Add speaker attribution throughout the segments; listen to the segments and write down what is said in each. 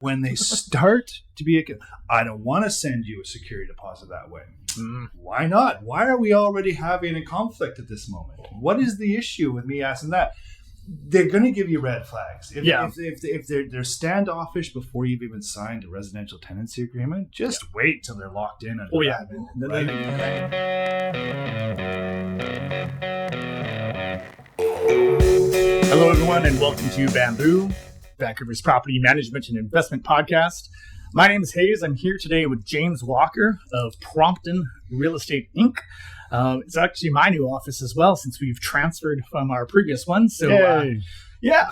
Speaker 1: when they start to be, I don't want to send you a security deposit that way. Why not? Why are we already having a conflict at this moment? What is the issue with me asking that? They're going to give you red flags. If they're standoffish before you've even signed a residential tenancy agreement, just wait till they're locked in.
Speaker 2: Hello, everyone, and welcome to Bamboo, Vancouver's property management and investment podcast. My name is Haze. I'm here today with James Walker of Prompton Real Estate Inc. It's actually my new office as well, since we've transferred from our previous one. So,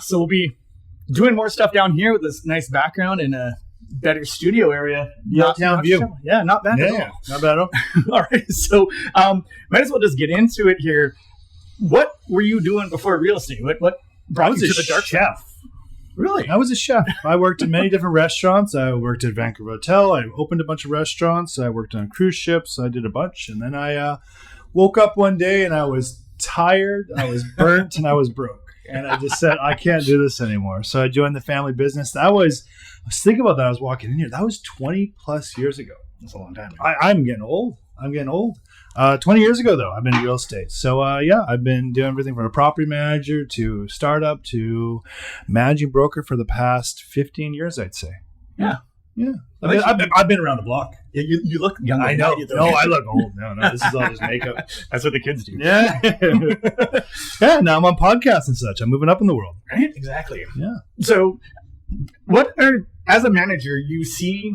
Speaker 2: so we'll be doing more stuff down here with this nice background and a better studio area.
Speaker 1: Downtown view.
Speaker 2: Not bad at all.
Speaker 1: Not bad at all.
Speaker 2: All right, so might as well just get into it here. What were you doing before real estate? What brought you to the dark
Speaker 1: chef?
Speaker 2: Really?
Speaker 1: I was a chef. I worked in many different restaurants. I worked at Vancouver Hotel. I opened a bunch of restaurants. I worked on cruise ships. I did a bunch. And then I woke up one day and I was tired, I was burnt, and I was broke. And I just said, I can't do this anymore. So I joined the family business. I was thinking about that. I was walking in here. That was 20 plus years ago.
Speaker 2: That's a long time.
Speaker 1: I'm getting old. 20 years ago, though, I've been in real estate. So, I've been doing everything from a property manager to startup to managing broker for the past 15 years, I'd say.
Speaker 2: Yeah.
Speaker 1: I've been around the block.
Speaker 2: Yeah, you look young.
Speaker 1: I know. No, I look old. No, this is all just makeup.
Speaker 2: That's what the kids do.
Speaker 1: Yeah. Yeah, now I'm on podcasts and such. I'm moving up in the world.
Speaker 2: Right? Exactly.
Speaker 1: Yeah.
Speaker 2: So, as a manager, you see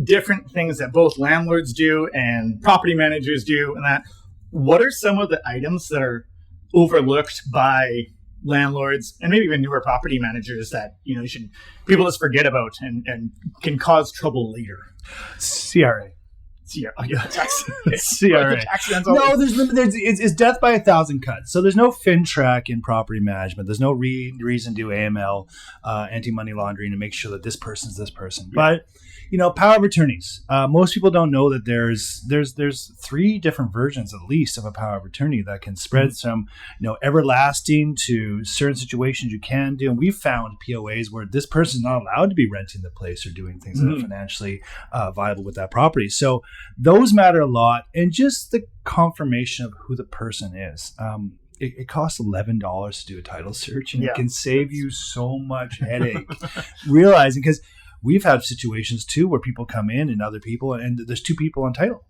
Speaker 2: different things that both landlords do and property managers do, and that what are some of the items that are overlooked by landlords and maybe even newer property managers that people just forget about and can cause trouble later?
Speaker 1: CRA. CRA. No, it's death by 1,000 cuts. So there's no FinTrack in property management. There's no reason to do AML, anti-money laundering, to make sure that this person's this person. Yeah. But power of attorneys. Most people don't know that there's 3 different versions at least of a power of attorney that can spread from everlasting to certain situations you can do. And we've found POAs where this person's not allowed to be renting the place or doing things that are financially viable with that property. So those matter a lot, and just the confirmation of who the person is. It costs $11 to do a title search, and it can save you so much headache. Realizing, because we've had situations too where people come in and other people, and there's 2 people on title.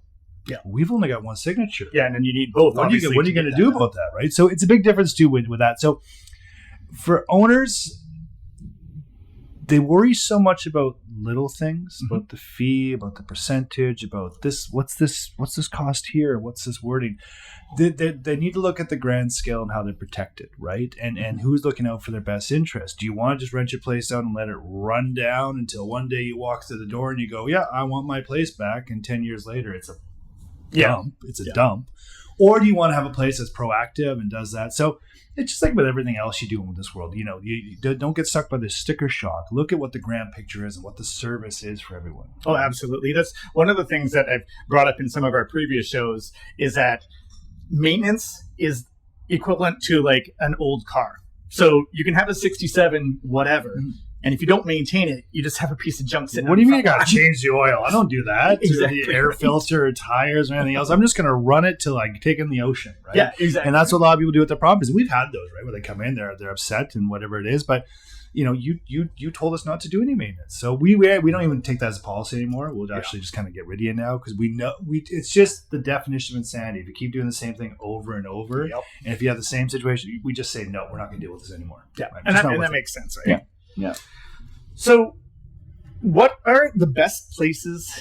Speaker 1: Yeah, we've only got 1 signature.
Speaker 2: Yeah, and then you need both.
Speaker 1: What are you going to do about that, right? So it's a big difference too with that. So for owners, they worry so much about little things, about the fee, about the percentage, about this. What's this cost here? What's this wording? They need to look at the grand scale and how they're protected, right? And who's looking out for their best interest. Do you want to just rent your place out and let it run down until one day you walk through the door and you go, yeah, I want my place back, and 10 years later it's a dump. It's a dump. Or do you want to have a place that's proactive and does that? So it's just like with everything else you do in this world. You don't get stuck by the sticker shock. Look at what the grand picture is and what the service is for everyone.
Speaker 2: Oh, absolutely. That's one of the things that I've brought up in some of our previous shows, is that maintenance is equivalent to like an old car. So you can have a 67 whatever, and if you don't maintain it, you just have a piece of junk sitting.
Speaker 1: What do you mean you got to change the oil? I don't do that.
Speaker 2: Exactly.
Speaker 1: The air filter or tires or anything else. I'm just going to run it till I take in the ocean, right?
Speaker 2: Yeah, exactly.
Speaker 1: And that's what a lot of people do with their properties. We've had those, right, where they come in, they're upset and whatever it is, but you told us not to do any maintenance, so we don't even take that as a policy anymore. We'll actually just kind of get rid of you now, because we know it's just the definition of insanity. If you keep doing the same thing over and over, and if you have the same situation, we just say no, we're not going to deal with this anymore.
Speaker 2: Yeah, right? and that makes sense, right?
Speaker 1: Yeah.
Speaker 2: So, what are the best places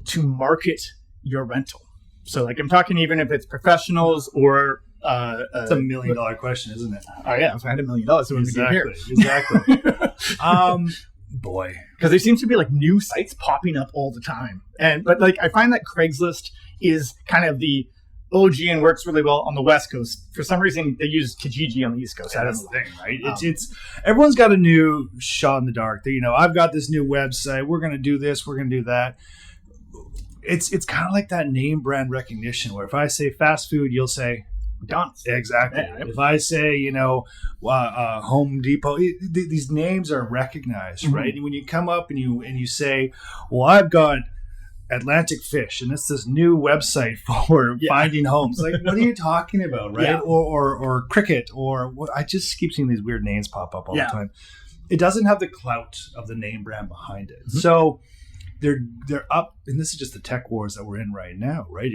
Speaker 2: to market your rental? So, like, I'm talking even if it's professionals or
Speaker 1: it's $1 million question, isn't it?
Speaker 2: Oh yeah, if I had $1 million, it would be here.
Speaker 1: Exactly. Boy,
Speaker 2: because there seems to be like new sites popping up all the time, but like I find that Craigslist is kind of the OG and works really well on the West Coast. For some reason, they use Kijiji on the East Coast.
Speaker 1: That's the thing, right? It's everyone's got a new shot in the dark. I've got this new website. We're going to do this. We're going to do that. It's kind of like that name brand recognition, where if I say fast food, you'll say
Speaker 2: McDonald's.
Speaker 1: Exactly.
Speaker 2: Yeah.
Speaker 1: If I say, Home Depot, these names are recognized, right? And when you come up and you say, well, I've got Atlantic Fish, and it's this new website for finding homes. Like, what are you talking about, right?
Speaker 2: Yeah.
Speaker 1: Or Cricket, or what? I just keep seeing these weird names pop up all the time. It doesn't have the clout of the name brand behind it. So they're up, and this is just the tech wars that we're in right now, right?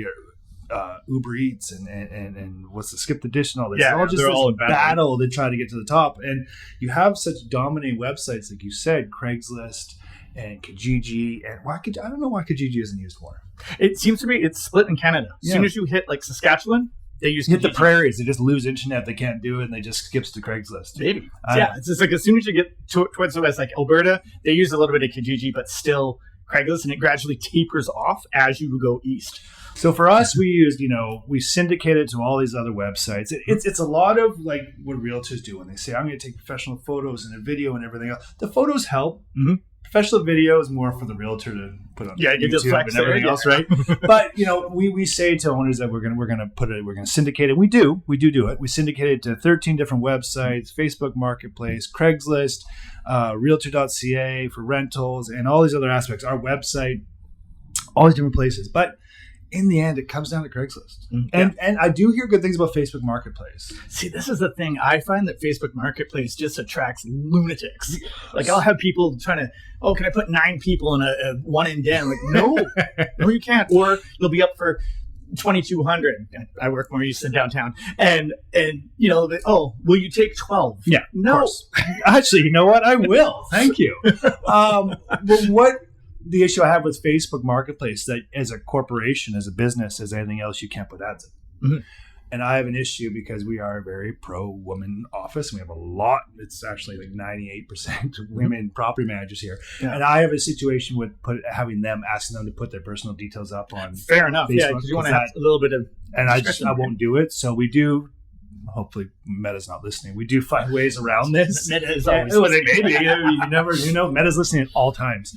Speaker 1: Uber Eats and what's the Skip the Dish and all this.
Speaker 2: Yeah,
Speaker 1: all just
Speaker 2: they're
Speaker 1: this
Speaker 2: all in
Speaker 1: battle to try to get to the top. And you have such dominating websites, like you said, Craigslist and Kijiji, and I don't know why Kijiji isn't used more.
Speaker 2: It seems to be it's split in Canada. As soon as you hit like Saskatchewan, they use
Speaker 1: hit the
Speaker 2: Kijiji.
Speaker 1: prairies. They just lose internet. They can't do it, and they just skips to Craigslist.
Speaker 2: Maybe. It's just like as soon as you get towards the west, like Alberta, they use a little bit of Kijiji, but still Craigslist, and it gradually tapers off as you go east.
Speaker 1: So for us, we used, we syndicated to all these other websites. It's a lot of like what realtors do when they say, I'm going to take professional photos and a video and everything else. The photos help. Mm-hmm. Professional video is more for the realtor to put on YouTube and everything else, right? But we say to owners that we're gonna syndicate it. We do it. We syndicate it to 13 different websites: Facebook Marketplace, Craigslist, Realtor.ca for rentals, and all these other aspects. Our website, all these different places, but in the end, it comes down to Craigslist. And I do hear good things about Facebook Marketplace.
Speaker 2: See, this is the thing. I find that Facebook Marketplace just attracts lunatics. Like, I'll have people trying to, can I put 9 people in a one in den? Like, no, you can't. Or you'll be up for 2,200. I work more east than downtown. And will you take 12?
Speaker 1: Yeah,
Speaker 2: no.
Speaker 1: Of course. Actually, you know what? I will. Thank you. But what the issue I have with Facebook Marketplace, that as a corporation, as a business, as anything else, you can't put ads in. Mm-hmm. And I have an issue because we are a very pro-woman office. And we have a lot. It's actually like 98% women property managers here. Yeah. And I have a situation with asking them to put their personal details up on
Speaker 2: Fair enough.
Speaker 1: Facebook,
Speaker 2: because you want to have a little bit of
Speaker 1: and I won't do it. So we do. Hopefully Meta's not listening. We do find ways around this.
Speaker 2: Meta is always listening.
Speaker 1: Maybe you know Meta's listening at all times.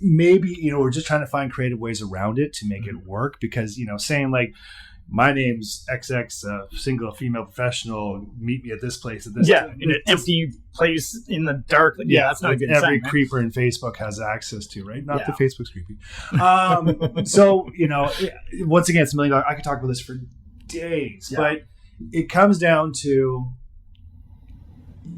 Speaker 1: Maybe we're just trying to find creative ways around it to make it work, because saying like my name's XX, single female professional, meet me at this place at this time.
Speaker 2: In an empty place in the dark. That's not a good
Speaker 1: every
Speaker 2: sign,
Speaker 1: creeper in Facebook has access to, right? Not that Facebook's creepy. So once again, it's $1 million. I could talk about this for days, but it comes down to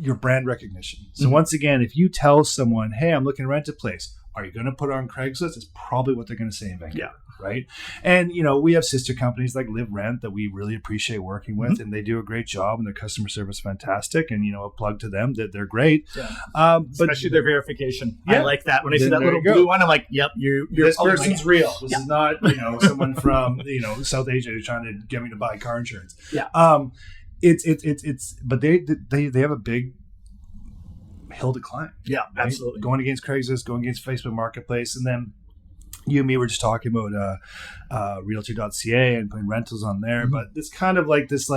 Speaker 1: your brand recognition. So once again, if you tell someone, hey, I'm looking to rent a place, are you going to put it on Craigslist? It's probably what they're going to say in Vancouver, right? And, we have sister companies like Live Rent that we really appreciate working with, and they do a great job, and their customer service is fantastic. And, a plug to them, that they're great.
Speaker 2: Yeah. Especially their verification. I like that. When I see that little blue one, I'm like, yep, you're
Speaker 1: this person's real. This is not, someone from, South Asia who's trying to get me to buy car insurance.
Speaker 2: Yeah.
Speaker 1: But they have a big hill to climb.
Speaker 2: Yeah,
Speaker 1: right?
Speaker 2: absolutely.
Speaker 1: Going against Craigslist, going against Facebook Marketplace, and then you and me were just talking about Realtor.ca and putting rentals on there. But it's kind of like this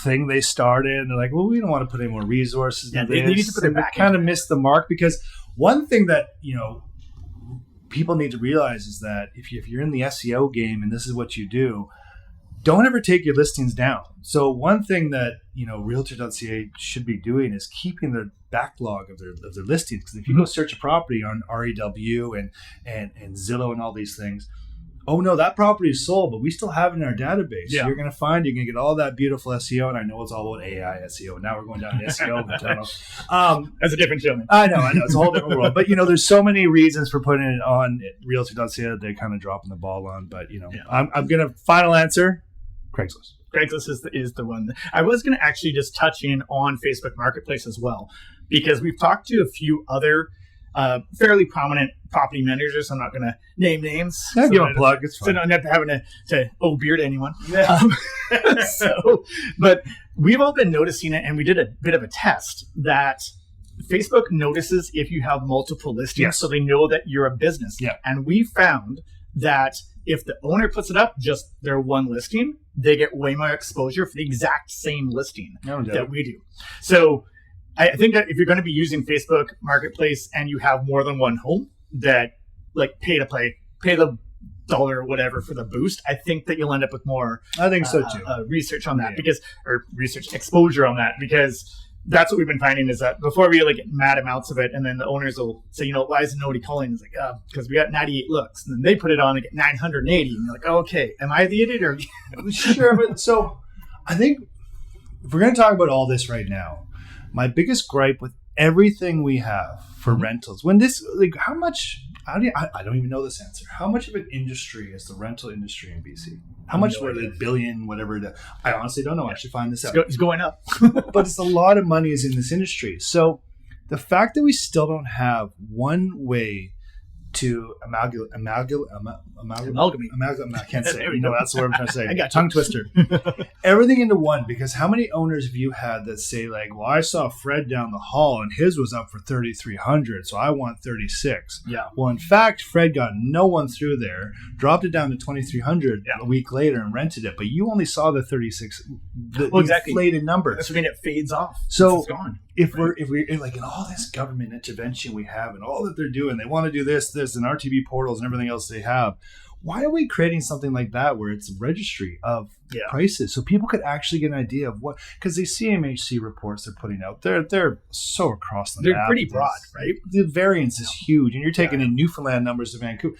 Speaker 1: thing they started, and they're like, well, we don't want to put any more resources into this.
Speaker 2: They need to put it back.
Speaker 1: Kind of missed the mark, because one thing that people need to realize is that if you're in the SEO game and this is what you do, don't ever take your listings down. So one thing that Realtor.ca should be doing is keeping their backlog of their listings. Because if you go search a property on REW and Zillow and all these things, oh no, that property is sold, but we still have it in our database. Yeah. So you're going to get all that beautiful SEO, and I know it's all about AI SEO. Now we're going down to SEO.
Speaker 2: That's a different show.
Speaker 1: I know. It's a whole different world. But there's so many reasons for putting it on Realtor.ca that they're kind of dropping the ball on. But I'm going to final answer. Craigslist.
Speaker 2: Craigslist is the one. I was going to actually just touch in on Facebook Marketplace as well, because we've talked to a few other fairly prominent property managers. I'm not going to name names.
Speaker 1: Give a plug. It's fine.
Speaker 2: So I'm not having to beard anyone. Yeah. But we've all been noticing it, and we did a bit of a test that Facebook notices if you have multiple listings, so they know that you're a business.
Speaker 1: Yeah.
Speaker 2: And we found that if the owner puts it up, just their one listing, they get way more exposure for the exact same listing that we do. So I think that if you're going to be using Facebook Marketplace and you have more than one home, that pay to play, pay the dollar or whatever for the boost, I think that you'll end up with more.
Speaker 1: I think so too.
Speaker 2: Research on that or research exposure on that, because that's what we've been finding is that before we get mad amounts of it, and then the owners will say, why isn't nobody calling? It's because we got 98 looks, and then they put it on and get 980, and you're like, okay, am I the idiot or?
Speaker 1: Sure, but so I think if we're going to talk about all this right now, my biggest gripe with everything we have for rentals, when this, how much, I don't even know this answer. How much of an industry is the rental industry in BC? How much, billion, whatever. I honestly don't know. I should find this out.
Speaker 2: It's going up.
Speaker 1: But it's a lot of money is in this industry. So the fact that we still don't have one way to amalgamate. I can't say it. That's the word I'm trying to say.
Speaker 2: I got
Speaker 1: tongue twister. Everything into one, because how many owners have you had that say I saw Fred down the hall and his was up for 3,300, so I want 36.
Speaker 2: Yeah.
Speaker 1: Well, in fact, Fred got no one through there, dropped it down to 2,300 a week later and rented it, but you only saw the 36, the inflated number.
Speaker 2: That's what it fades off.
Speaker 1: So
Speaker 2: it's gone.
Speaker 1: If we're in all this government intervention we have and all that they're doing, they want to do this and RTB portals and everything else they have. Why are we creating something like that where it's a registry of prices so people could actually get an idea of what? Because the CMHC reports they're putting out, they're so across the map.
Speaker 2: They're pretty broad, right?
Speaker 1: The variance is huge, and you're taking in Newfoundland numbers to Vancouver.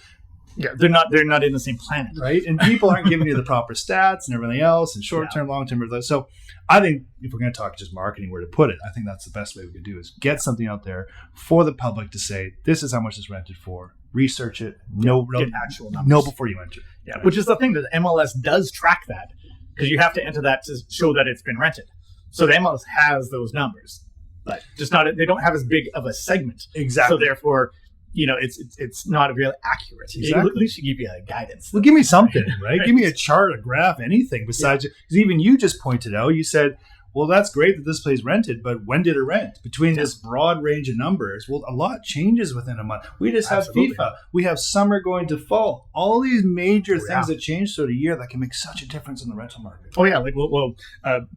Speaker 2: Yeah, they're not in the same planet,
Speaker 1: right? And people aren't giving you the proper stats and everything else, and short-term, long-term. So I think if we're going to talk just marketing, where to put it, I think that's the best way we could do is get something out there for the public to say, this is how much it's rented for. Research it. Get
Speaker 2: actual numbers.
Speaker 1: Know before you enter.
Speaker 2: Yeah, right? Which is the thing that the MLS does track that, because you have to enter that to show that it's been rented. So the MLS has those numbers, but just not. They don't have as big of a segment.
Speaker 1: Exactly.
Speaker 2: So therefore, it's not really accurate.
Speaker 1: Exactly.
Speaker 2: At least you give you a guidance.
Speaker 1: Well, give me something, right? Give me a chart, a graph, anything besides. Because even you just pointed out, you said, well, that's great that this place rented, but when did it rent? Between this broad range of numbers, well, a lot changes within a month. We just have FIFA. We have summer going to fall. All these major things that change throughout a year that can make such a difference in the rental market.
Speaker 2: Oh, yeah.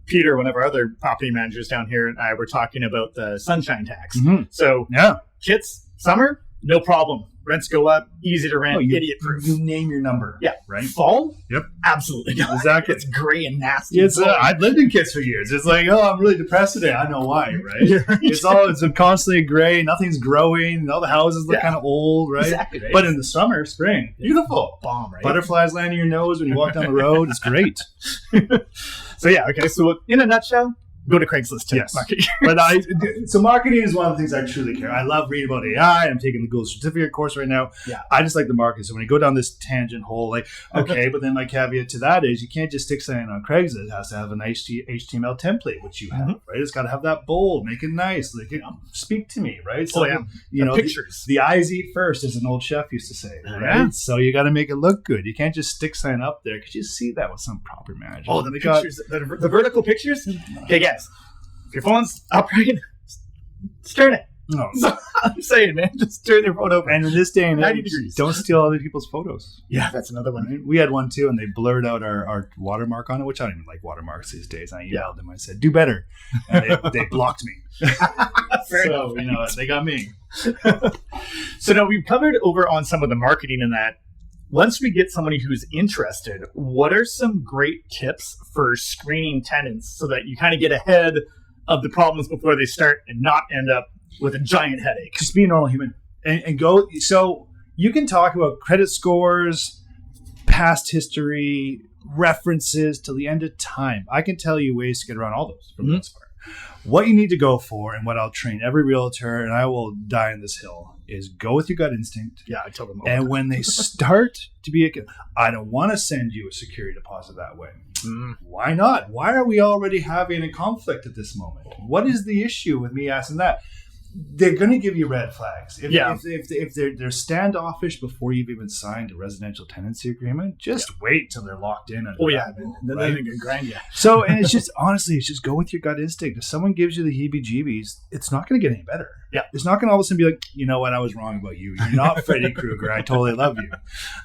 Speaker 2: Peter, one of our other property managers down here, and I were talking about the sunshine tax.
Speaker 1: Mm-hmm.
Speaker 2: So, kits, summer, no problem. Rents go up, easy to rent, idiot-proof.
Speaker 1: You name your number.
Speaker 2: Yeah.
Speaker 1: Right?
Speaker 2: Fall?
Speaker 1: Yep.
Speaker 2: Absolutely not.
Speaker 1: Exactly.
Speaker 2: It's gray and nasty.
Speaker 1: I've lived in kits for years. It's I'm really depressed today. I know why, right? It's constantly gray. Nothing's growing. All the houses look kind of old, right?
Speaker 2: Exactly. Right?
Speaker 1: But in the summer, spring, beautiful.
Speaker 2: Bomb, right?
Speaker 1: Butterflies land in your nose when you walk down the road. It's great.
Speaker 2: So in a nutshell, go to Craigslist to market.
Speaker 1: So marketing is one of the things I truly care. I love reading about AI. I'm taking the Google certificate course right now.
Speaker 2: Yeah.
Speaker 1: I just like the market. So when you go down this tangent hole, but then my caveat to that is you can't just stick something on Craigslist. It has to have an HTML template, which you have, right? It's got to have that bold, make it nice, speak to me, right? So,
Speaker 2: pictures.
Speaker 1: The eyes eat first, as an old chef used to say, right?
Speaker 2: Yeah.
Speaker 1: So you got to make it look good. You can't just stick something up there because you see that with some property manager.
Speaker 2: Oh, the pictures, the vertical pictures? Okay, guys. If your phone's upright, just turn it.
Speaker 1: No.
Speaker 2: So, I'm saying, man, just turn your phone over.
Speaker 1: And in this day and
Speaker 2: 90
Speaker 1: age,
Speaker 2: degrees.
Speaker 1: Don't steal other people's photos.
Speaker 2: Yeah, that's another one.
Speaker 1: Right? We had one too, and they blurred out our watermark on it, which I don't even like watermarks these days. I emailed them. I said, do better. And they blocked me. So, they got me.
Speaker 2: So now we've covered over on some of the marketing in that. Once we get somebody who's interested, what are some great tips for screening tenants so that you kind of get ahead of the problems before they start and not end up with a giant headache?
Speaker 1: Just be a normal human and go. So you can talk about credit scores, past history, references till the end of time. I can tell you ways to get around all those for the most part. What you need to go for, and what I'll train every realtor, and I will die on this hill, is go with your gut instinct.
Speaker 2: Yeah, I tell them all.
Speaker 1: And when they start to be, I don't want to send you a security deposit that way. Why not? Why are we already having a conflict at this moment? What is the issue with me asking that? They're going to give you red flags. If they're standoffish before you've even signed a residential tenancy agreement, just wait till they're locked in.
Speaker 2: Then they're going to grind you.
Speaker 1: So, and it's just, honestly, it's just go with your gut instinct. If someone gives you the heebie-jeebies, it's not going to get any better.
Speaker 2: Yeah.
Speaker 1: It's not going to all of a sudden be like, you know what, I was wrong about you. You're not Freddy Krueger. I totally love you.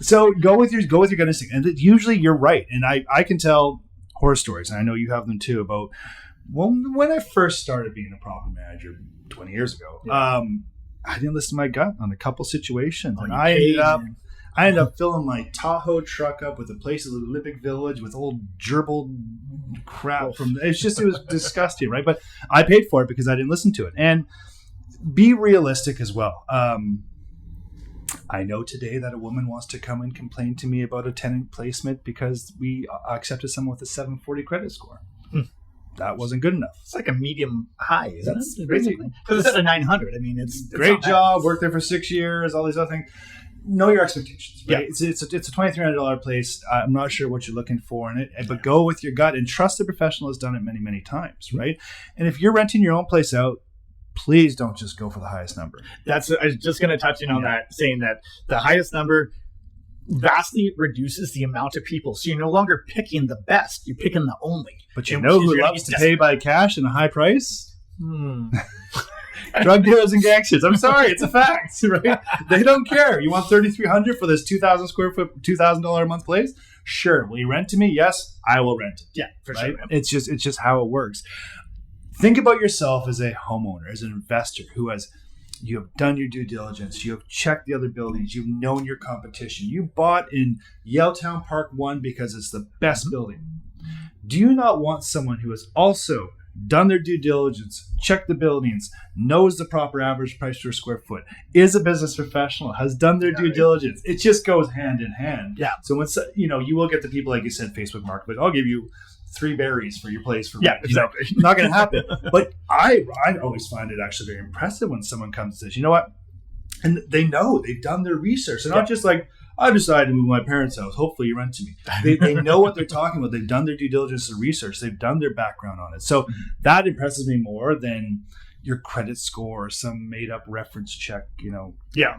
Speaker 1: So go with your gut instinct. And usually you're right. And I can tell horror stories, and I know you have them too, about when I first started being a property manager 20 years ago, I didn't listen to my gut on a couple situations. And I I ended up filling my Tahoe truck up with a place in the Olympic Village with old gerbil crap from. It was disgusting, right? But I paid for it because I didn't listen to it. And be realistic as well. I know today that a woman wants to come and complain to me about a tenant placement because we accepted someone with a 740 credit score. That wasn't good enough.
Speaker 2: It's like a medium high, isn't it? Basically, because it's at a 900. I mean, it's
Speaker 1: great job. Worked there for 6 years. All these other things. Know your expectations. Right? Yeah. It's a $2,300 place. I'm not sure what you're looking for in it, but go with your gut and trust the professional has done it many, many times, right? And if you're renting your own place out, please don't just go for the highest number.
Speaker 2: I was just going to touch in on that, saying that the highest number vastly reduces the amount of people. So you're no longer picking the best, you're picking the only.
Speaker 1: But you know who loves to pay by cash and a high price? Drug dealers and gangsters. I'm sorry, it's a fact, right? They don't care. You want $3,300 for this 2,000 square foot, $2,000 a month place? Sure. Will you rent to me? Yes, I will rent it.
Speaker 2: Yeah, for
Speaker 1: right?
Speaker 2: sure.
Speaker 1: It's just how it works. Think about yourself as a homeowner, as an investor you have done your due diligence. You have checked the other buildings. You've known your competition. You bought in Yaletown Park 1 because it's the best building. Do you not want someone who has also done their due diligence, checked the buildings, knows the proper average price per square foot, is a business professional, has done their due diligence? It just goes hand in hand.
Speaker 2: Yeah.
Speaker 1: So when you will get the people, like you said, Facebook Marketplace. I'll give you 3 berries for your place.
Speaker 2: Exactly.
Speaker 1: Not going to happen. But I always find it actually very impressive when someone comes and says, you know what? And they know, they've done their research. They're not just like, I decided to move to my parents' house. Hopefully you rent to me. They know what they're talking about. They've done their due diligence and research. They've done their background on it. So that impresses me more than your credit score or some made up reference check,
Speaker 2: Yeah.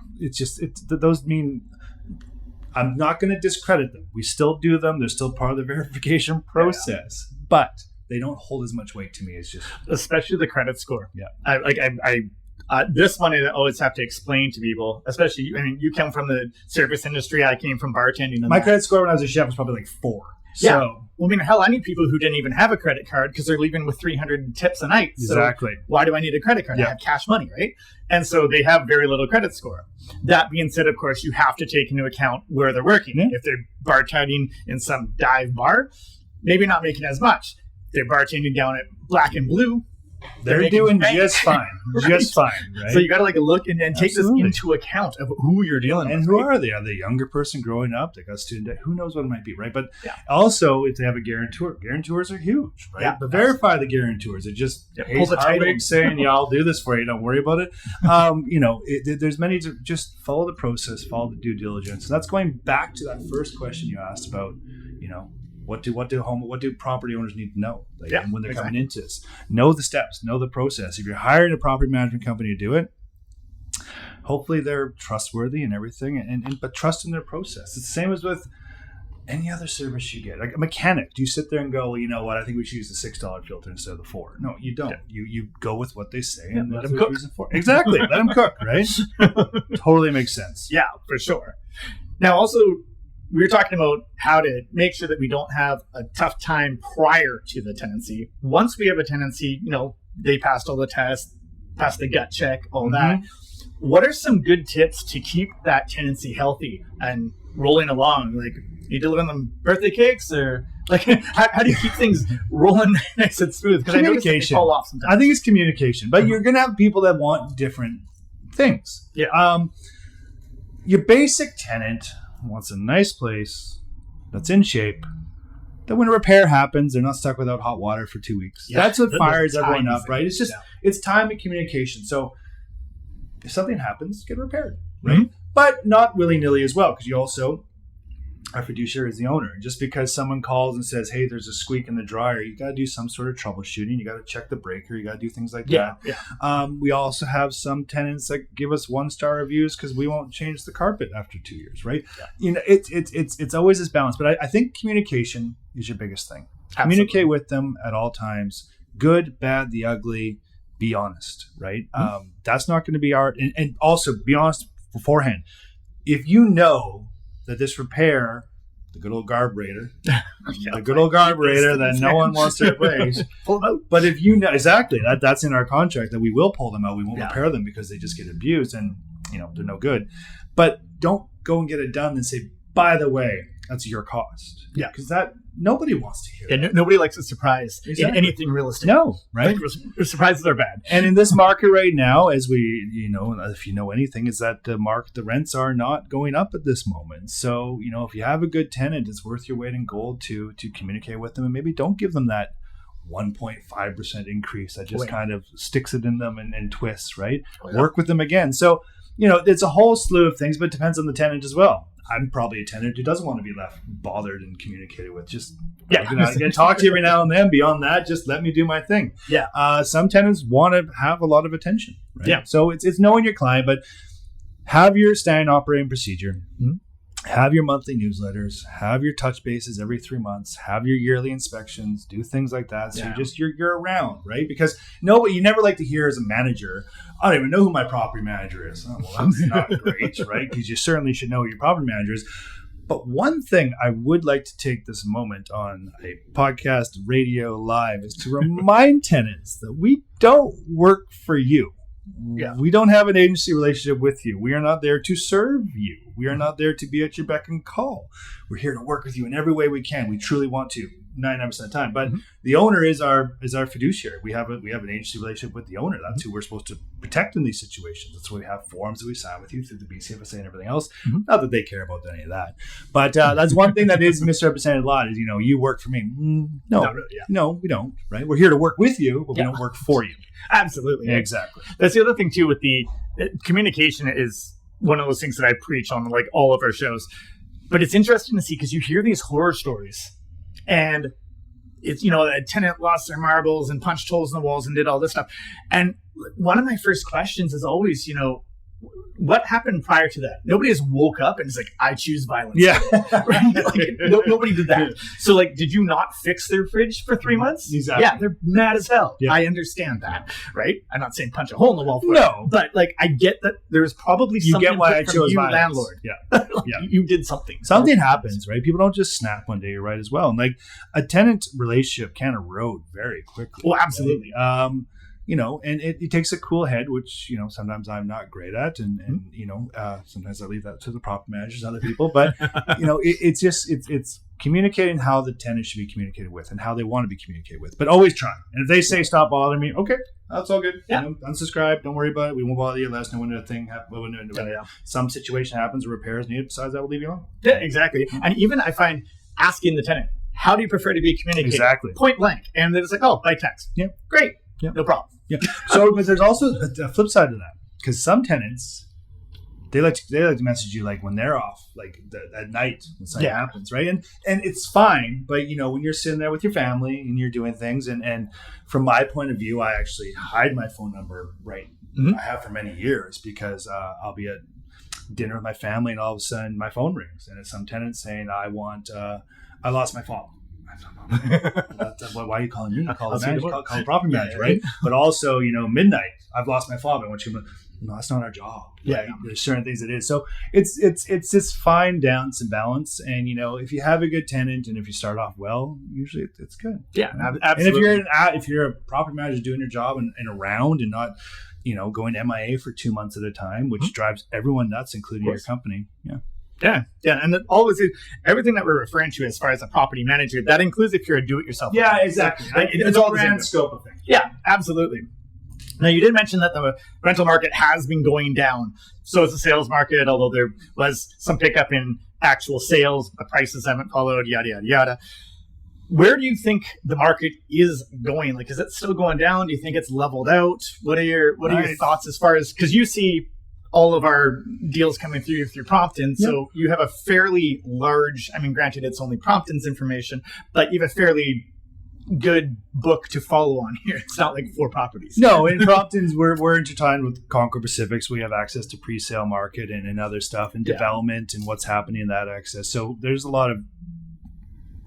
Speaker 1: Those mean... I'm not going to discredit them. We still do them. They're still part of the verification process, but they don't hold as much weight to me as just...
Speaker 2: Especially the credit score.
Speaker 1: Yeah.
Speaker 2: This one I always have to explain to people, especially, I mean, you come from the service industry. I came from bartending.
Speaker 1: My credit score when I was a chef was probably like 4.
Speaker 2: Yeah. So, well, I mean, hell, I need people who didn't even have a credit card because they're leaving with 300 tips a night.
Speaker 1: Exactly.
Speaker 2: So why do I need a credit card? I have cash money, right? And so they have very little credit score. That being said, of course, you have to take into account where they're working. Yeah. If they're bartending in some dive bar, maybe not making as much. They're bartending down at Black and Blue.
Speaker 1: They're doing just fine. Just fine, right?
Speaker 2: So you got to look and take this into account of who you're dealing with.
Speaker 1: And who are they? Are they a younger person growing up? They got student debt. Who knows what it might be, right? But also, if they have a guarantor, guarantors are huge, right? But verify the guarantors. It just Haze Hartwig saying, I'll do this for you. Don't worry about it. There's many to just follow the process, follow the due diligence. And that's going back to that first question you asked about, what do property owners need to know when they're coming into this? Know the steps, know the process. If you're hiring a property management company to do it, hopefully they're trustworthy and everything, but trust in their process. It's the same as with any other service you get. Like a mechanic, do you sit there and go, well, you know what, I think we should use the $6 filter instead of the $4? No, you don't. Yeah. You go with what they say and
Speaker 2: let them cook.
Speaker 1: Exactly. Let them cook, right? Totally makes sense.
Speaker 2: Yeah, for sure. Now, also, we were talking about how to make sure that we don't have a tough time prior to the tenancy. Once we have a tenancy, they passed all the tests, passed the gut check, all that. What are some good tips to keep that tenancy healthy and rolling along? Like, you delivering them birthday cakes, or like how do you keep things rolling nice and smooth? Because I know they fall off sometimes.
Speaker 1: I think it's communication, but you're going to have people that want different things.
Speaker 2: Yeah.
Speaker 1: Your basic tenant wants a nice place that's in shape, that when a repair happens, they're not stuck without hot water for 2 weeks. Yeah, that's what fires everyone up, right? It's just, it's time and communication. So if something happens, get it repaired, right? Mm-hmm. But not willy-nilly as well, because you also, our fiduciary is the owner. Just because someone calls and says, hey, there's a squeak in the dryer, you got to do some sort of troubleshooting. You got to check the breaker. You got to do things like that. Yeah. We also have some tenants that give us 1-star reviews because we won't change the carpet after 2 years, right? Yeah. It's always this balance. But I think communication is your biggest thing. Absolutely. Communicate with them at all times. Good, bad, the ugly. Be honest, right? Mm-hmm. That's not going to be our... And also, be honest beforehand. If you know that this repair, the good old carburetor, that no one wants to replace, pull them out. But if you know, exactly, that's in our contract that we will pull them out. We won't repair them because they just get abused. And they're no good. But don't go and get it done and say, by the way, that's your cost.
Speaker 2: Yeah.
Speaker 1: Because nobody wants to hear that.
Speaker 2: Nobody likes a surprise
Speaker 1: Exactly.
Speaker 2: in anything real estate.
Speaker 1: No, right?
Speaker 2: Surprises are bad.
Speaker 1: And in this market right now, as we, if you know anything, is that the rents are not going up at this moment. So, if you have a good tenant, it's worth your weight in gold to communicate with them, and maybe don't give them that 1.5% increase that just kind of sticks it in them and twists, right? Oh, yeah. Work with them again. So, it's a whole slew of things, but it depends on the tenant as well. I'm probably a tenant who doesn't want to be left bothered and communicated with. Just talk to you every now and then. Beyond that, just let me do my thing.
Speaker 2: Yeah.
Speaker 1: Some tenants want to have a lot of attention. Right?
Speaker 2: Yeah.
Speaker 1: So it's knowing your client, but have your standard operating procedure. Mm-hmm. Have your monthly newsletters. Have your touch bases every 3 months. Have your yearly inspections. Do things like that. So you're around, right? Because what you never like to hear as a manager, I don't even know who my property manager is. Oh, well, that's not great, right? Because you certainly should know who your property manager is. But one thing I would like to take this moment on a podcast, radio, live, is to remind tenants that we don't work for you. Yeah. We don't have an agency relationship with you. We are not there to serve you. We are not there to be at your beck and call. We're here to work with you in every way we can. We truly want to, 99% of the time. But the owner is our fiduciary. We have an agency relationship with the owner. That's who we're supposed to protect in these situations. That's why we have forms that we sign with you through the BCFSA and everything else. Not that they care about any of that. But that's one thing that is misrepresented a lot is, you work for me. No, we don't, right? We're here to work with you, but we don't work for you.
Speaker 2: Absolutely.
Speaker 1: Exactly.
Speaker 2: That's the other thing too with the communication is one of those things that I preach on like all of our shows. But it's interesting to see because you hear these horror stories and it's, a tenant lost their marbles and punched holes in the walls and did all this stuff. And one of my first questions is always, what happened prior to that? Nobody has woke up and is like, I choose violence.
Speaker 1: Yeah.
Speaker 2: Right? Nobody did that. So did you not fix their fridge for 3 months?
Speaker 1: Exactly.
Speaker 2: Yeah, they're mad as hell. Yeah. I understand that, right? I'm not saying punch a hole in the wall for it. But I get that there's probably something
Speaker 1: get why I
Speaker 2: from
Speaker 1: chose
Speaker 2: you,
Speaker 1: violence.
Speaker 2: landlord.
Speaker 1: Yeah.
Speaker 2: You did something.
Speaker 1: Something happens, right? People don't just snap one day, you're right as well. And a tenant relationship can erode very quickly.
Speaker 2: Oh, absolutely.
Speaker 1: Right? And it takes a cool head, which, sometimes I'm not great at. And sometimes I leave that to the property managers and other people. But, it's communicating how the tenant should be communicated with and how they want to be communicated with. But always try. And if they say, stop bothering me, okay, that's all good.
Speaker 2: Yeah.
Speaker 1: Unsubscribe. Don't worry about it. We won't bother you. Let us know when some situation happens or repairs needed. Besides that, we'll leave you alone.
Speaker 2: Yeah, exactly. And even I find asking the tenant, how do you prefer to be communicated?
Speaker 1: Exactly.
Speaker 2: Point blank. And then it's like, by text.
Speaker 1: Yeah.
Speaker 2: Great.
Speaker 1: Yeah.
Speaker 2: No problem.
Speaker 1: Yeah. So, but there's also a flip side to that because some tenants they like to message you when they're off, at night when something happens, right? And it's fine, but when you're sitting there with your family and you're doing things, and from my point of view, I actually hide my phone number. Right, I have for many years because I'll be at dinner with my family and all of a sudden my phone rings and it's some tenant saying I lost my phone. Why are you calling me? Call the manager, call the property manager, right? But also, midnight, I've lost my fob. I want you to, no, that's not our job. Right? Yeah. There's certain things it is. So it's this fine balance and balance. And, if you have a good tenant and if you start off well, usually it's good.
Speaker 2: Yeah, absolutely.
Speaker 1: And if you're a property manager doing your job and around and not, going MIA for 2 months at a time, which drives everyone nuts, including your company. Yeah.
Speaker 2: Yeah. And then always everything that we're referring to as far as a property manager, that includes if you're a do-it-yourself.
Speaker 1: Yeah, exactly.
Speaker 2: It's all the
Speaker 1: grand scope of things.
Speaker 2: Yeah, absolutely. Now, you did mention that the rental market has been going down. So is the sales market, although there was some pickup in actual sales, the prices haven't followed, yada, yada, yada. Where do you think the market is going? Is it still going down? Do you think it's leveled out? What are your thoughts as far as, because you see all of our deals coming through Prompton. So you have a fairly large, granted it's only Prompton's information, but you have a fairly good book to follow on here. It's not like 4 properties.
Speaker 1: No, in Prompton's, we're intertwined with Concord Pacific. So we have access to pre-sale market and other stuff and development and what's happening in that access. So there's a lot of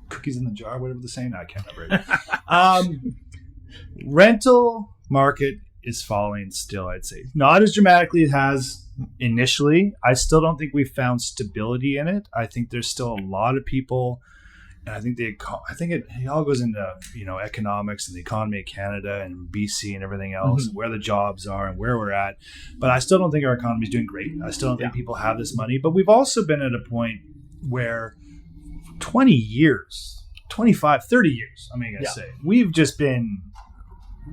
Speaker 1: cookies in the jar, whatever the saying. I can't remember it. Rental market is falling still, I'd say. Not as dramatically as it has initially. I still don't think we've found stability in it. I think there's still a lot of people and I think it all goes into economics and the economy of Canada and BC and everything else, and where the jobs are and where we're at. But I still don't think our economy is doing great. I still don't think people have this money. But we've also been at a point where 20 years, 25, 30 years, I'm going to say, we've just been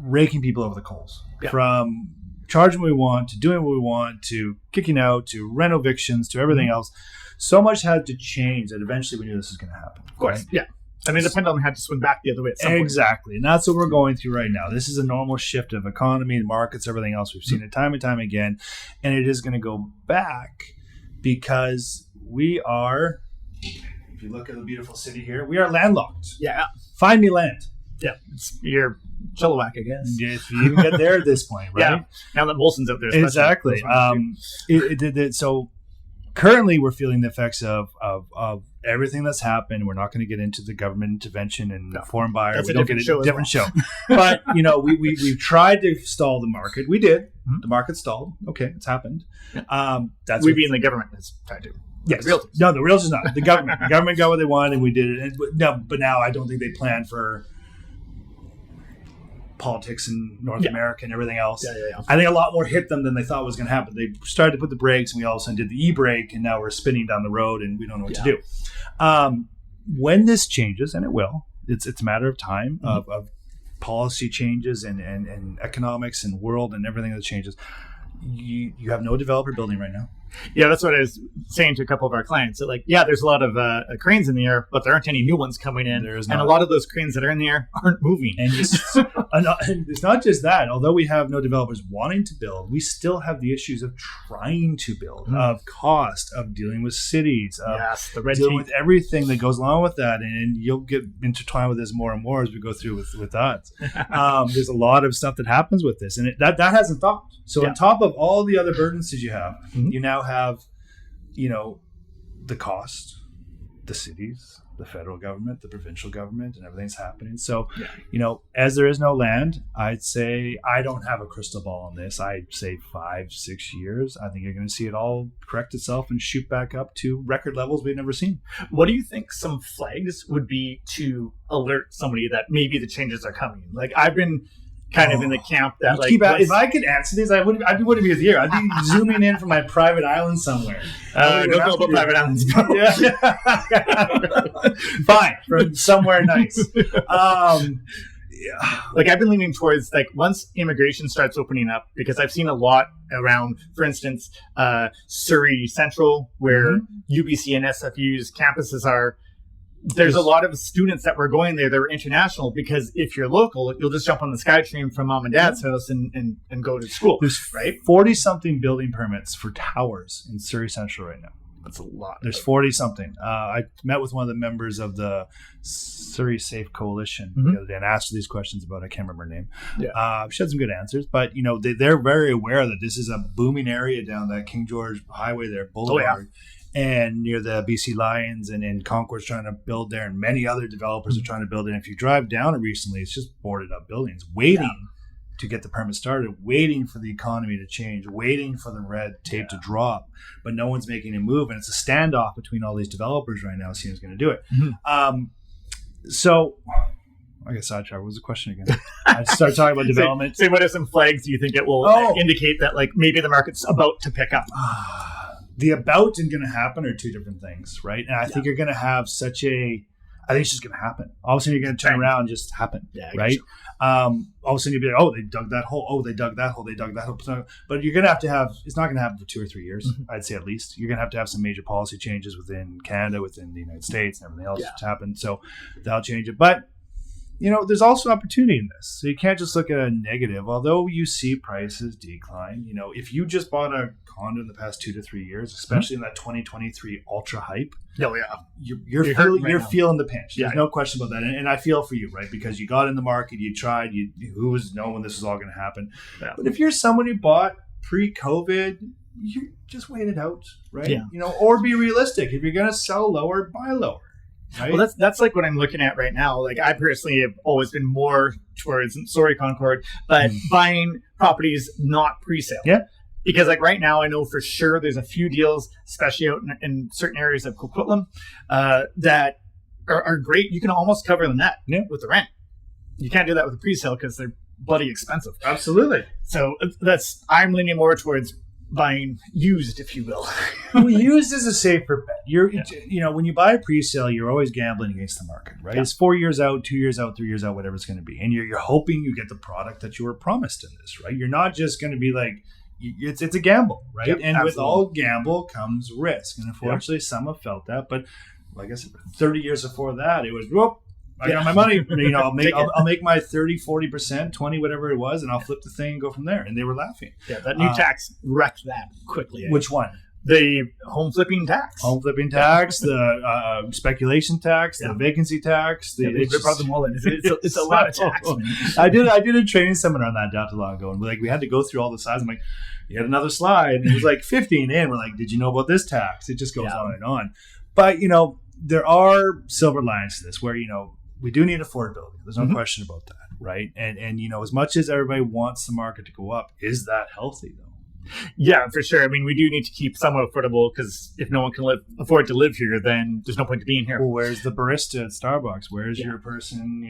Speaker 1: raking people over the coals from charging what we want to doing what we want to kicking out to rent evictions to everything else. So much had to change that eventually we knew this was going to happen.
Speaker 2: Of course, yeah. I mean, the pendulum had to swing back the other way at some point.
Speaker 1: Exactly. And that's what we're going through right now. This is a normal shift of economy and markets, everything else. We've seen it time and time again. And it is going to go back because we are, if you look at the beautiful city here, we are landlocked.
Speaker 2: Yeah.
Speaker 1: Find me land.
Speaker 2: Yeah. You're Chilliwack, I guess.
Speaker 1: If you even get there at this point, right?
Speaker 2: Yeah. Now that Molson's out there.
Speaker 1: Exactly. So currently we're feeling the effects of everything that's happened. We're not going to get into the government intervention and foreign buyer.
Speaker 2: That's
Speaker 1: we don't get a different show. But we've tried to stall the market. We did. The market stalled. Okay, it's happened.
Speaker 2: That's we being the government has tried to.
Speaker 1: Yes.
Speaker 2: The realtors.
Speaker 1: No, the realtors not. The government. The government got what they wanted, and we did it. But now I don't think they plan for politics in North America and everything else.
Speaker 2: Yeah.
Speaker 1: I think a lot more hit them than they thought was going to happen. They started to put the brakes, and we all of a sudden did the e-brake, and now we're spinning down the road, and we don't know what to do. When this changes, and it will, it's a matter of time of policy changes and economics and world and everything that changes. You have no developer building right now.
Speaker 2: Yeah, that's what I was saying to a couple of our clients. So there's a lot of cranes in the air, but there aren't any new ones coming in. And a lot of those cranes that are in the air aren't moving.
Speaker 1: And it's not just that. Although we have no developers wanting to build, we still have the issues of trying to build, of cost, of dealing with cities, of
Speaker 2: the red
Speaker 1: dealing
Speaker 2: tape.
Speaker 1: with everything that goes along with that. And you'll get intertwined with this more and more as we go through with us. There's a lot of stuff that happens with this. And that hasn't stopped. So on top of all the other burdens that you have, you now have, the cost, the cities, the federal government, the provincial government, and everything's happening. So, as there is no land, I'd say I don't have a crystal ball on this. I'd say 5-6 years. I think you're going to see it all correct itself and shoot back up to record levels we've never seen.
Speaker 2: What do you think some flags would be to alert somebody that maybe the changes are coming? I've been kind of in the camp that
Speaker 1: if I could answer these, I wouldn't be here. I'd be zooming in from my private island somewhere.
Speaker 2: Don't go about private islands.
Speaker 1: Fine, from somewhere nice.
Speaker 2: I've been leaning towards once immigration starts opening up, because I've seen a lot around, for instance, Surrey Central, where UBC and SFU's campuses are. There's a lot of students that were going there that were international, because if you're local, you'll just jump on the SkyTrain from mom and dad's house and go to school.
Speaker 1: There's 40-something building permits for towers in Surrey Central right now.
Speaker 2: That's a lot.
Speaker 1: There's 40-something. I met with one of the members of the Surrey Safe Coalition the other day and asked her these questions about, I can't remember her name. Yeah. She had some good answers, but they're very aware that this is a booming area down that King George Highway there, Boulevard. And near the BC Lions and Concord's trying to build there, and many other developers are trying to build it. And if you drive down it recently, it's just boarded up buildings, waiting to get the permit started, waiting for the economy to change, waiting for the red tape to drop. But no one's making a move, and it's a standoff between all these developers right now, seeing who's going to do it. So I got sidetracked. What was the question again? I started talking about development.
Speaker 2: Say what are some flags do you think it will indicate that maybe the market's about to pick up?
Speaker 1: The about and going to happen are two different things, right? And I think you're going to have I think it's just going to happen. All of a sudden, you're going to turn around and just happen, right? All of a sudden, you'll be like, they dug that hole. Oh, they dug that hole. They dug that hole. But you're going to have it's not going to happen for 2 or 3 years, I'd say at least. You're going to have some major policy changes within Canada, within the United States, and everything else to happen. So that'll change it. But there's also opportunity in this. So you can't just look at a negative. Although you see prices decline, if you just bought a condo in the past 2 to 3 years, especially in that 2023 ultra hype, you're feeling the pinch. There's no question about that. And I feel for you, right? Because you got in the market, you tried, who was knowing when this was all going to happen. Yeah. But if you're someone who bought pre-COVID, you just wait it out, right? Yeah. Or be realistic. If you're going to sell lower, buy lower. Right?
Speaker 2: Well, that's what I'm looking at right now. I personally have always been more towards, sorry, Concord, but buying properties not pre-sale.
Speaker 1: Yeah.
Speaker 2: Because right now, I know for sure there's a few deals, especially out in certain areas of Coquitlam, that are great. You can almost cover the net with the rent. You can't do that with a pre-sale because they're bloody expensive.
Speaker 1: Absolutely.
Speaker 2: So I'm leaning more towards buying used, if you will.
Speaker 1: Well, used is a safer bet. When you buy a pre-sale, you're always gambling against the market, right? Yeah. It's 4 years out, 2 years out, 3 years out, whatever it's going to be. And you're hoping you get the product that you were promised in this, right? You're not just going to be like, it's a gamble, right? Yep, and with all gamble comes risk. And unfortunately, some have felt that. But like I said, 30 years before that, it was, whoop, I got my money. I'll make my 30, 40%, 20, whatever it was, and I'll flip the thing and go from there. And they were laughing.
Speaker 2: Yeah, that new tax wrecked that quickly.
Speaker 1: Which one?
Speaker 2: The home flipping tax.
Speaker 1: Home flipping tax, the speculation tax, the vacancy tax.
Speaker 2: It's a lot of tax.
Speaker 1: I did a training seminar on that not too long ago, and we had to go through all the slides. I'm like, you had another slide, and it was like 15 in. We're like, did you know about this tax? It just goes on and on. But there are silver linings to this, where we do need affordability. There's no question about that, right? And as much as everybody wants the market to go up, is that healthy though?
Speaker 2: Yeah, for sure. I mean, we do need to keep somewhat affordable, because if no one can afford to live here, then there's no point to being here.
Speaker 1: Well, where's the barista at Starbucks? Where's your person?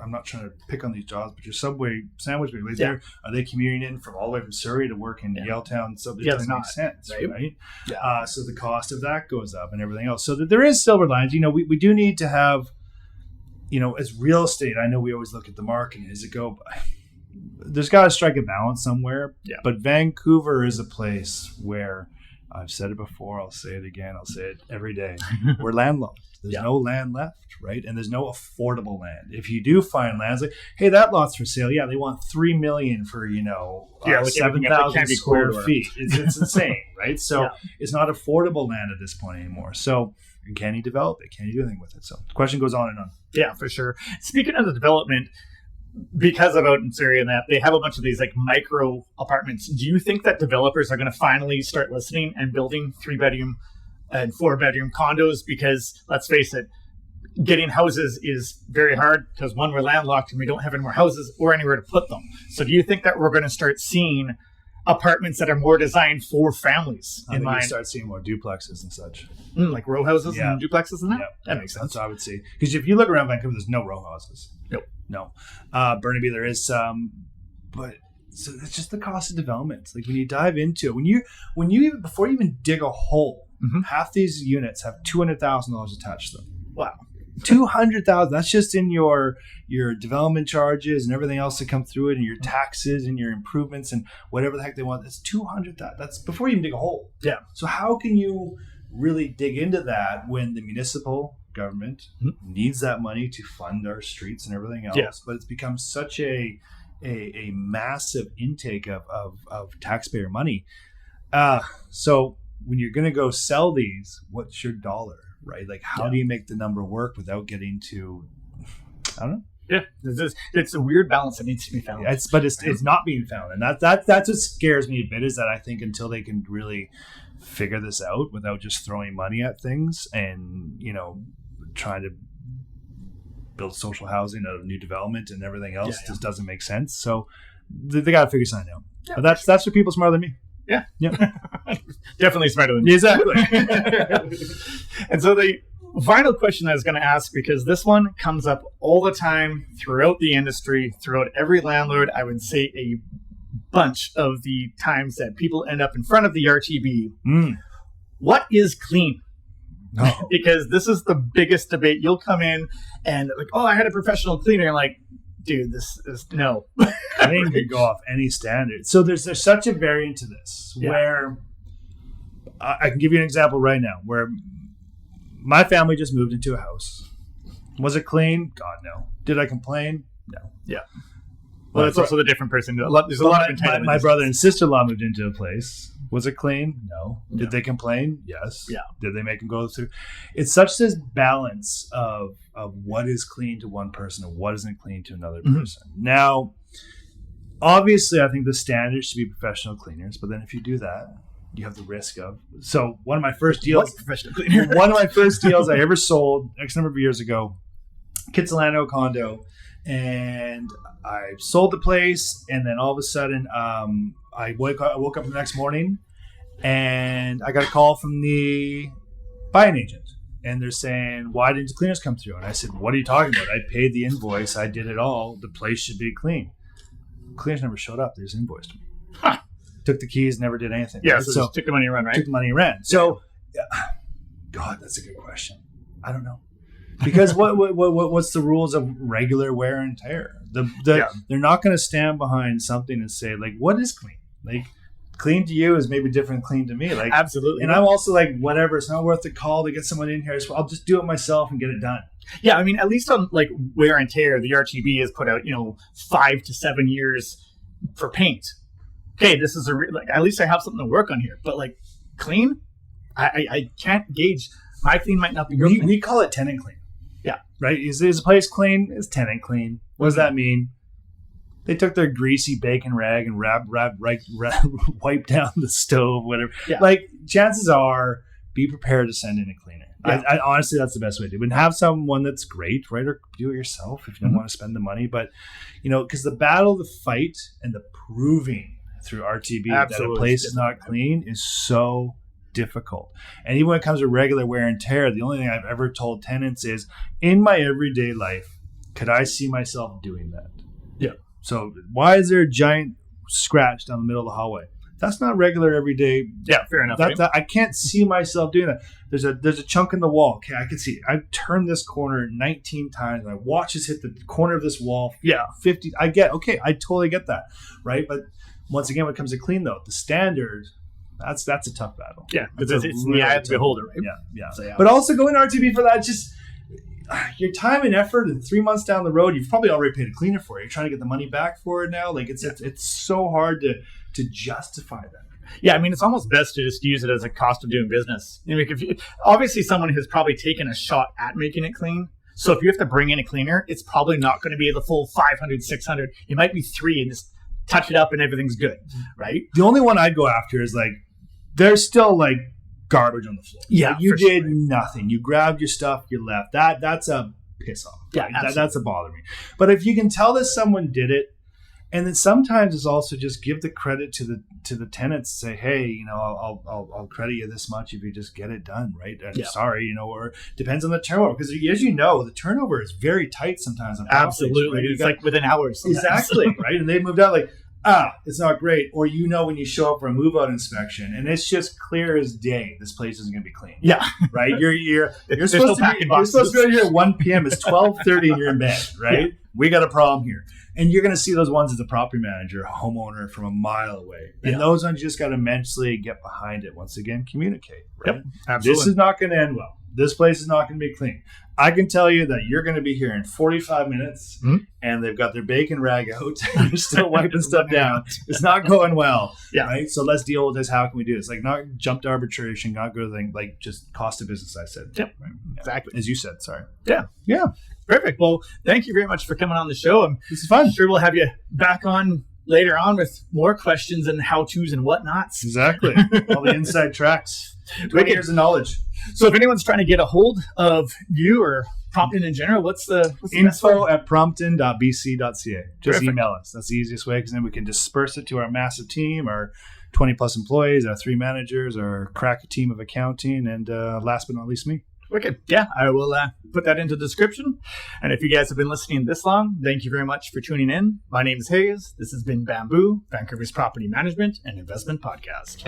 Speaker 1: I'm not trying to pick on these jobs, but your Subway sandwich maker, are they commuting in from all the way from Surrey to work in Yaletown? So it doesn't make sense, right? Yeah. So the cost of that goes up and everything else. So there is silver lines. We do need to have, as real estate, I know we always look at the market as it go by. There's got to strike a balance somewhere. Yeah. But Vancouver is a place where, I've said it before, I'll say it again, I'll say it every day, we're landlocked. There's no land left, right? And there's no affordable land. If you do find land, it's like, hey, that lot's for sale. Yeah, they want $3 million for 7,000 square feet. It's insane, right? So it's not affordable land at this point anymore. So can you develop it? Can you do anything with it? So the question goes on and on.
Speaker 2: Yeah, for sure. Speaking of the development, because of out in Surrey and that, they have a bunch of these like micro apartments. Do you think that developers are going to finally start listening and building 3-bedroom and 4-bedroom condos? Because let's face it, getting houses is very hard, because one, we're landlocked and we don't have any more houses or anywhere to put them. So do you think that we're going to start seeing apartments that are more designed for families
Speaker 1: in mind? You start seeing more duplexes and such.
Speaker 2: Like row houses and duplexes and that?
Speaker 1: Yeah.
Speaker 2: That makes sense.
Speaker 1: That's what I would see. Because if you look around Vancouver, there's no row houses.
Speaker 2: Nope.
Speaker 1: No. Burnaby, there is some, but so it's just the cost of development. Like when you dive into it, before you even dig a hole, half these units have $200,000 attached to them.
Speaker 2: Wow.
Speaker 1: $200,000. That's just in your development charges and everything else that come through it, and your taxes and your improvements and whatever the heck they want. That's $200,000. That's before you even dig a hole.
Speaker 2: Yeah.
Speaker 1: So how can you really dig into that when the municipal government needs that money to fund our streets and everything else? Yeah. But it's become such a massive intake of taxpayer money. So when you're going to go sell these, what's your dollar? Right? Like, how do you make the number work without getting to, I don't know.
Speaker 2: Yeah, it's a weird balance that needs to be found.
Speaker 1: Yeah, it's not being found, and that's what scares me a bit. Is that I think until they can really figure this out without just throwing money at things and trying to build social housing out of new development and everything else, just doesn't make sense. So they got to figure something out. Yeah, but that's for people smarter than me.
Speaker 2: Yeah. Definitely smarter than me.
Speaker 1: Exactly.
Speaker 2: And so the final question I was going to ask, because this one comes up all the time throughout the industry, throughout every landlord, I would say a bunch of the times that people end up in front of the RTB. What is clean? Oh. Because this is the biggest debate. You'll come in and like, oh, I had a professional cleaner. And like, dude, this is no.
Speaker 1: I think it could go off any standard. So there's such a variant to this where I can give you an example right now where my family just moved into a house. Was it clean? God, no. Did I complain? No.
Speaker 2: Yeah. Well, it's also the different person. There's a lot of
Speaker 1: my brother and sister-in-law moved into a place. Was it clean? No. Did they complain? Yes.
Speaker 2: Yeah.
Speaker 1: Did they make them go through? It's such this balance of what is clean to one person and what isn't clean to another person. Now, obviously, I think the standard should be professional cleaners. But then if you do that, you have the risk of. So one of my first deals,
Speaker 2: professional cleaner.
Speaker 1: One of my first deals I ever sold X number of years ago, Kitsilano condo, and I sold the place, and then all of a sudden, I woke up the next morning, and I got a call from the buying agent. And they're saying, why didn't the cleaners come through? And I said, what are you talking about? I paid the invoice. I did it all. The place should be clean. Cleaners never showed up. They just invoiced me.
Speaker 2: Huh.
Speaker 1: Took the keys, never did anything.
Speaker 2: Yeah,
Speaker 1: right?
Speaker 2: so took the money and ran, right?
Speaker 1: Took the money and ran. So, God, that's a good question. I don't know. Because what's the rules of regular wear and tear? They're not going to stand behind something and say, like, what is clean? Like, clean to you is maybe different than clean to me. Like,
Speaker 2: absolutely.
Speaker 1: And I'm also like, whatever, it's not worth the call to get someone in here. So I'll just do it myself and get it done.
Speaker 2: Yeah, I mean, at least on like wear and tear, the RTB has put out, 5 to 7 years for paint. Okay, this is at least I have something to work on here. But like clean, I can't gauge. My clean might not be your clean.
Speaker 1: We call it tenant clean.
Speaker 2: Yeah.
Speaker 1: Right? Is a place clean? Is tenant clean? What does that mean? They took their greasy bacon rag and wiped down the stove, whatever.
Speaker 2: Yeah.
Speaker 1: Like, chances are, be prepared to send in a cleaner.
Speaker 2: Yeah.
Speaker 1: I honestly, that's the best way to do it. And have someone that's great, right? Or do it yourself if you don't want to spend the money. But, because the battle, the fight, and the proving through RTB that a place is not clean is so difficult. And even when it comes to regular wear and tear, the only thing I've ever told tenants is, in my everyday life, could I see myself doing that?
Speaker 2: Yeah.
Speaker 1: So why is there a giant scratch down the middle of the hallway? That's not regular everyday.
Speaker 2: Yeah, fair enough.
Speaker 1: I can't see myself doing that. There's a chunk in the wall. Okay, I can see it. I've turned this corner 19 times. My watch has hit the corner of this wall.
Speaker 2: Yeah.
Speaker 1: 50. I totally get that. Right. But once again, when it comes to clean though, the standard, that's a tough battle.
Speaker 2: Yeah. Because it's in the eye of the beholder, right?
Speaker 1: Yeah. Yeah.
Speaker 2: So, yeah.
Speaker 1: But also going RTB for that, just your time and effort, and 3 months down the road, you've probably already paid a cleaner for it. You're trying to get the money back for it now. Like it's so hard to justify that.
Speaker 2: Yeah, I mean, it's almost best to just use it as a cost of doing business. Obviously, someone has probably taken a shot at making it clean. So if you have to bring in a cleaner, it's probably not going to be the full 500, 600. It might be 3 and just touch it up and everything's good, right?
Speaker 1: The only one I'd go after is like, there's still like garbage on the floor.
Speaker 2: Yeah,
Speaker 1: like, you did nothing. You grabbed your stuff, you left. That's a piss off.
Speaker 2: Yeah,
Speaker 1: that's a bother me. But if you can tell that someone did it, and then sometimes it's also just give the credit to the tenants. Say, hey, I'll credit you this much if you just get it done, right? Sorry, or depends on the turnover, because as you know, the turnover is very tight sometimes. On
Speaker 2: absolutely,
Speaker 1: right?
Speaker 2: It's like within hours. Sometimes.
Speaker 1: Exactly, right? And they moved out like, it's not great. Or when you show up for a move-out inspection, and it's just clear as day, this place isn't going to be clean.
Speaker 2: Yeah,
Speaker 1: right. You're supposed to be here at 1 p.m. It's 12:30 and you're in bed, right? Yeah. We got a problem here. And you're going to see those ones as a property manager, a homeowner from a mile away. And those ones you just got to mentally get behind it. Once again, communicate. Right?
Speaker 2: Yep, absolutely.
Speaker 1: This is not going to end well. This place is not going to be clean. I can tell you that you're going to be here in 45 minutes and they've got their bacon rag out and they're still wiping stuff down. It's not going well. Yeah. Right. So let's deal with this. How can we do this? Like, not jump to arbitration, not go to things like just cost of business, I said.
Speaker 2: Yep.
Speaker 1: Right?
Speaker 2: Exactly.
Speaker 1: As you said. Sorry.
Speaker 2: Yeah.
Speaker 1: Yeah.
Speaker 2: Perfect. Well, thank you very much for coming on the show.
Speaker 1: This is fun.
Speaker 2: I'm sure we'll have you back on later on with more questions and how-tos and whatnots.
Speaker 1: Exactly. All the inside tracks. 20 years of knowledge.
Speaker 2: So if anyone's trying to get a hold of you or Prompton in general, what's the
Speaker 1: info@prompton.bc.ca. Just
Speaker 2: Perfect.
Speaker 1: email us. That's the easiest way, because then we can disperse it to our massive team, our 20 plus employees, our 3 managers, our crack team of accounting, and last but not least, me.
Speaker 2: Okay. Yeah, I will put that into the description. And if you guys have been listening this long, thank you very much for tuning in. My name is Haze. This has been Bamboo, Vancouver's property management and investment podcast.